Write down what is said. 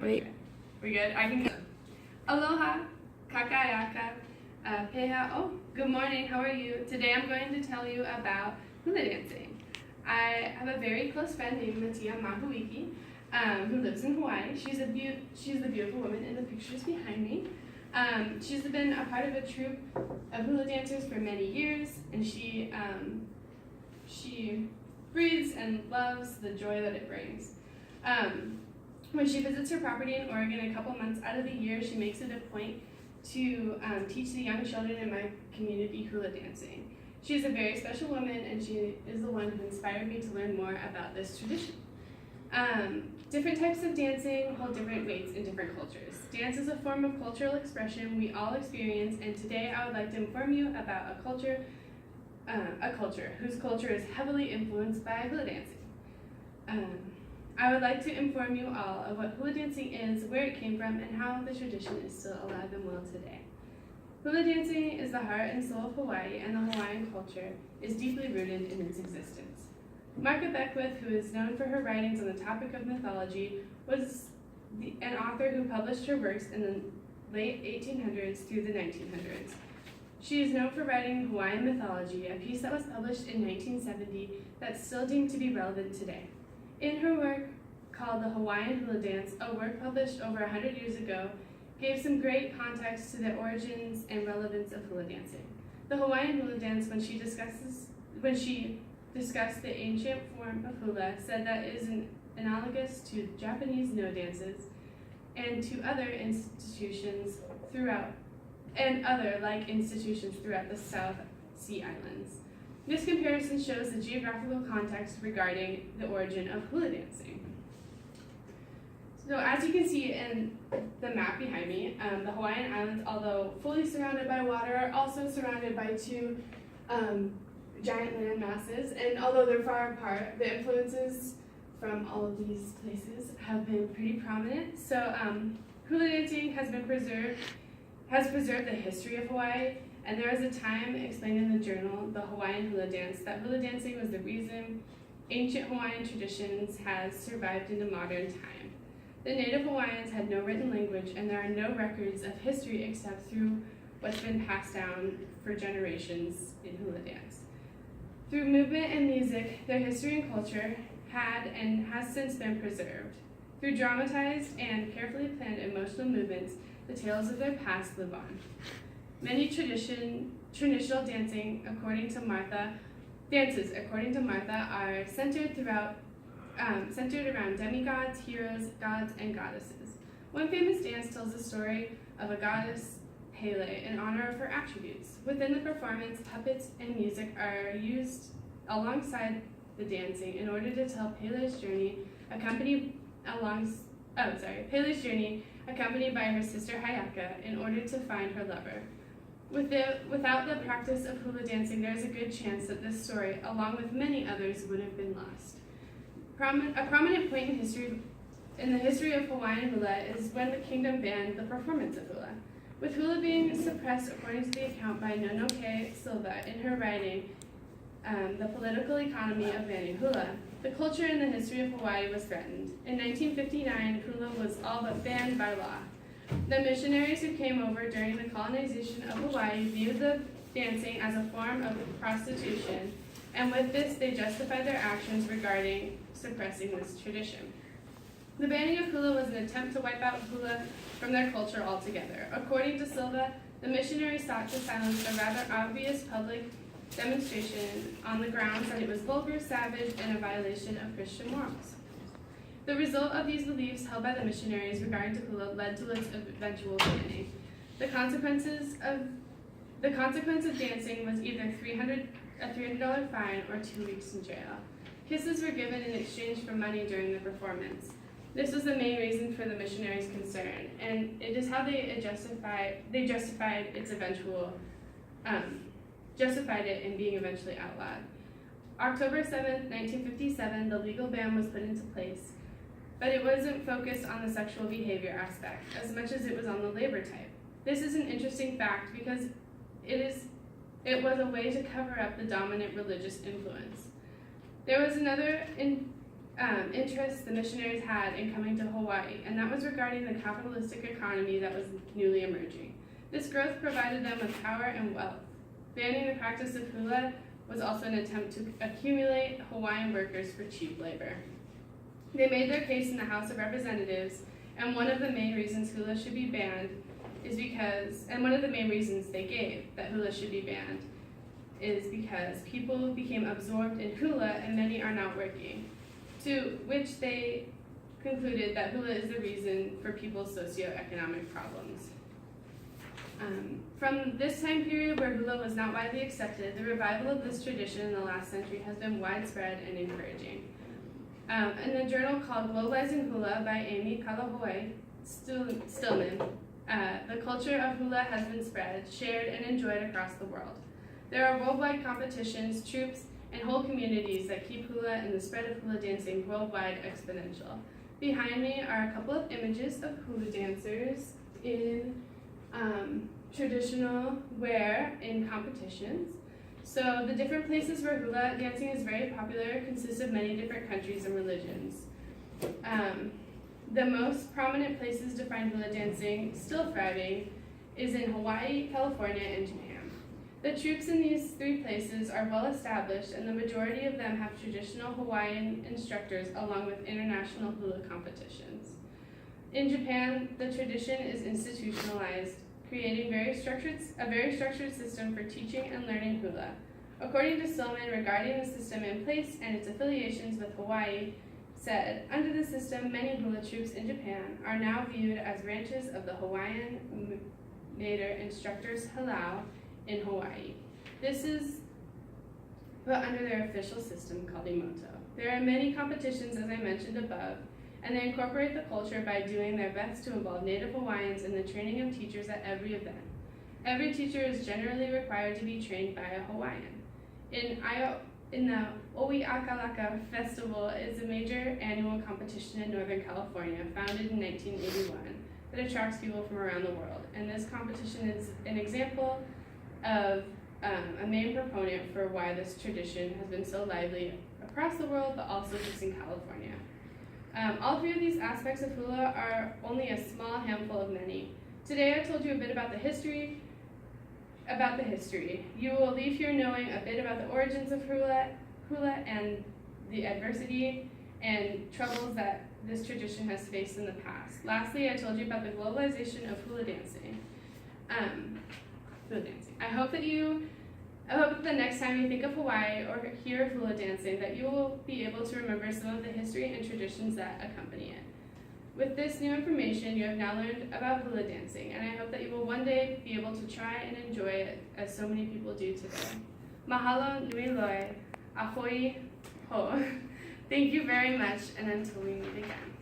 Wait. We good? I can go. Aloha, kakayaka, peha. Oh, good morning. How are you? Today I'm going to tell you about hula dancing. I have a very close friend named Matia Mahuiki, who lives in Hawaii. She's the beautiful woman in the pictures behind me. She's been a part of a troupe of hula dancers for many years, and she breathes and loves the joy that it brings. When she visits her property in Oregon a couple months out of the year, she makes it a point to teach the young children in my community hula dancing. She is a very special woman, and she is the one who inspired me to learn more about this tradition. Different types of dancing hold different weights in different cultures. Dance is a form of cultural expression we all experience, and today I would like to inform you about a culture whose culture is heavily influenced by hula dancing. I would like to inform you all of what hula dancing is, where it came from, and how the tradition is still alive and well today. Hula dancing is the heart and soul of Hawaii, and the Hawaiian culture is deeply rooted in its existence. Margaret Beckwith, who is known for her writings on the topic of mythology, was an author who published her works in the late 1800s through the 1900s. She is known for writing Hawaiian mythology, a piece that was published in 1970 that's still deemed to be relevant today. In her work called The Hawaiian Hula Dance, a work published over 100 years ago, gave some great context to the origins and relevance of hula dancing. The Hawaiian hula dance, when she discussed the ancient form of hula, said that it is analogous to Japanese no dances and to other institutions throughout the South Sea Islands. This comparison shows the geographical context regarding the origin of hula dancing. So as you can see in the map behind me, the Hawaiian Islands, although fully surrounded by water, are also surrounded by two giant land masses, and although they're far apart, the influences from all of these places have been pretty prominent. So hula dancing has preserved the history of Hawaii, and there was a time explained in the journal, The Hawaiian Hula Dance, that hula dancing was the reason ancient Hawaiian traditions has survived into modern time. The native Hawaiians had no written language, and there are no records of history except through what's been passed down for generations in hula dance. Through movement and music, their history and culture had and has since been preserved. Through dramatized and carefully planned emotional movements, the tales of their past live on. Many traditional dances, according to Martha, are centered around demigods, heroes, gods, and goddesses. One famous dance tells the story of a goddess, Pele, in honor of her attributes. Within the performance, puppets and music are used alongside the dancing in order to tell Pele's journey, accompanied by her sister Hayaka, in order to find her lover. Without the practice of hula dancing, there is a good chance that this story, along with many others, would have been lost. A prominent point in the history of Hawaiian hula is when the kingdom banned the performance of hula. With hula being suppressed, according to the account by Nonoke Silva in her writing, The Political Economy of Banning Hula, the culture and the history of Hawaii was threatened. In 1959, hula was all but banned by law. The missionaries who came over during the colonization of Hawaii viewed the dancing as a form of prostitution, and with this they justified their actions regarding suppressing this tradition. The banning of hula was an attempt to wipe out hula from their culture altogether. According to Silva, the missionaries sought to silence a rather obvious public demonstration on the grounds that it was vulgar, savage, and a violation of Christian morals. The result of these beliefs held by the missionaries regarding to hula led to its eventual banning. The consequence of dancing was either a $300 fine or 2 weeks in jail. Kisses were given in exchange for money during the performance. This was the main reason for the missionaries' concern, and it is how they justified it in being eventually outlawed. October 7, 1957, the legal ban was put into place, but it wasn't focused on the sexual behavior aspect as much as it was on the labor type. This is an interesting fact because it was a way to cover up the dominant religious influence. There was another interest the missionaries had in coming to Hawaii, and that was regarding the capitalistic economy that was newly emerging. This growth provided them with power and wealth. Banning the practice of hula was also an attempt to accumulate Hawaiian workers for cheap labor. They made their case in the House of Representatives, and one of the main reasons hula should be banned is because, and one of the main reasons they gave that hula should be banned is because people became absorbed in hula and many are not working, to which they concluded that hula is the reason for people's socioeconomic problems. From this time period where hula was not widely accepted, the revival of this tradition in the last century has been widespread and encouraging. In a journal called Globalizing Hula by Amy Kalahoe Stillman, the culture of hula has been spread, shared, and enjoyed across the world. There are worldwide competitions, troops, and whole communities that keep hula and the spread of hula dancing worldwide exponential. Behind me are a couple of images of hula dancers in traditional wear in competitions. So the different places where hula dancing is very popular consist of many different countries and religions. The most prominent places to find hula dancing still thriving is in Hawaii, California, and Japan. The troops in these three places are well established, and the majority of them have traditional Hawaiian instructors along with international hula competitions. In Japan, the tradition is institutionalized, creating a very structured system for teaching and learning hula. According to Stillman, regarding the system in place and its affiliations with Hawaii, said, under the system, many hula troops in Japan are now viewed as branches of the Hawaiian Mater Instructors Halau in Hawaii. This is put under their official system called Imoto. There are many competitions, as I mentioned above, and they incorporate the culture by doing their best to involve Native Hawaiians in the training of teachers at every event. Every teacher is generally required to be trained by a Hawaiian. In the Oiakalaka Festival is a major annual competition in Northern California, founded in 1981, that attracts people from around the world. And this competition is an example of a main proponent for why this tradition has been so lively across the world, but also just in California. All three of these aspects of hula are only a small handful of many. Today I told you a bit about the history. You will leave here knowing a bit about the origins of hula and the adversity and troubles that this tradition has faced in the past. Lastly, I told you about the globalization of hula dancing. I hope that the next time you think of Hawaii or hear of hula dancing, that you will be able to remember some of the history and traditions that accompany it. With this new information, you have now learned about hula dancing, and I hope that you will one day be able to try and enjoy it as so many people do today. Mahalo nui loe, ahoi ho. Thank you very much, and until we meet again.